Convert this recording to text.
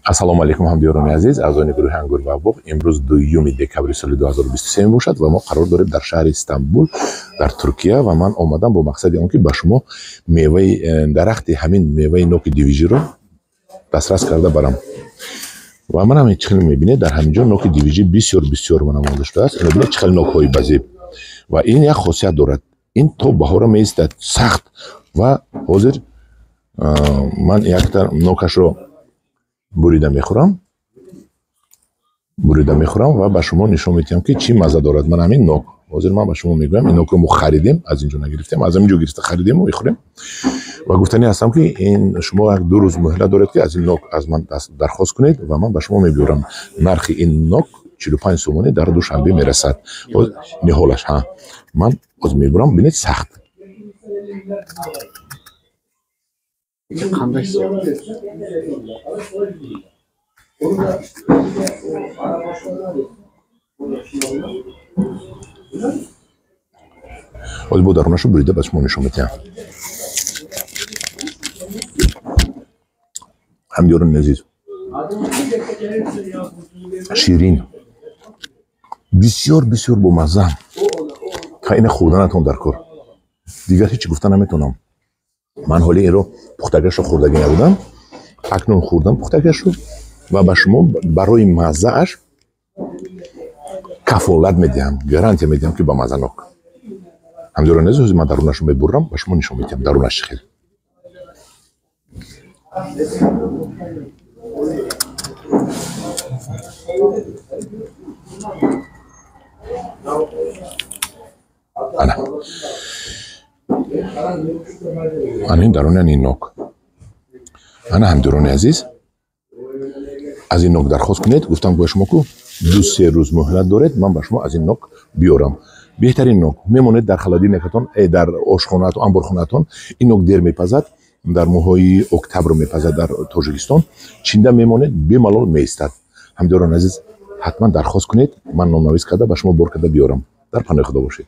ассалому алейкум ҳамдиёрони азиз, аъзои гурӯҳи Ангур ва Буғ. Имрӯз 2 декабри соли 2023 мебошад ва мо қарор дорем дар шаҳри Истамбул дар Туркия ва ман омадам бо мақсади он ки ба шумо меваи дарахти ҳамин меваи ноки дивижиро дастрас карда барам. ва ман ҳамин чӣ хеле мебинед дар ҳамин ҷо ноки дивижи бисёр ман омода шудааст. Ино бинед чӣ хеле нокҳои базиб ва ин як хосият дорад. Ин то баҳора меистад сахт ва ҳозир ман яктар нокашро бурида мехӯрам ва ба шумо нишон медиҳам ки чӣ мазза дорад. Ман ҳамин нок ҳозир ман ба шумо мегӯям, ин нокро мо харидем, аз ин ҷо нагирифтем, аз ҳамин ҷо гирифта харидем ва мехӯрем ва гуфтанӣ ҳастам ки ин шумо як 2 рӯз муҳлат доред ки аз ин нок аз ман дархост кунед ва ман ба шумо мебиёрам. Нархи ин нок 45 сомонӣ дар душанбе мерасад. Ниҳолаш ман ҳозир мебурам, бинед сахт. Qanday ҳозир бо дарунашро бурида ба шумо нишон медиҳам. ҳамдиёрони азиз, ширин, бисёр бомазза. Ка ина хӯрданатон дар кор. Дигар ҳеҷ гуфта наметавонам. Ман ҳоли инро пухтагашро хӯрдагӣ набудам. Акнун хӯрдам пухтагашро ва ба шумо барои маззааш кафолат медиҳам, гарантия медиҳам ки ба маззанок. ҳамдиёрони азиз, ҳозир ман дарунашро мебурам, ба шумо нишон медиҳам дарунаш чӣ хел. ана ин даруни ин нок. ана ҳамдиёрони азиз, аз ин нок дархост кунед. Гуфтам ба шумо ку 2-3 рӯз муҳлат доред, ман ба шумо аз ин нок биёрам. беҳтарин нок мемонед дар халадинакатон, дар ошхонаатон, амборхонаатон. Ин нок дер мепазад, дар моҳҳои октябр мепазад дар Тоҷикистон. Чинда мемонед, бемалол меистад. ҳамдиёрони азиз, ҳатман дархост кунед, ман номнавис карда ба шумо бор карда биёрам. дар паноҳи худо бошед.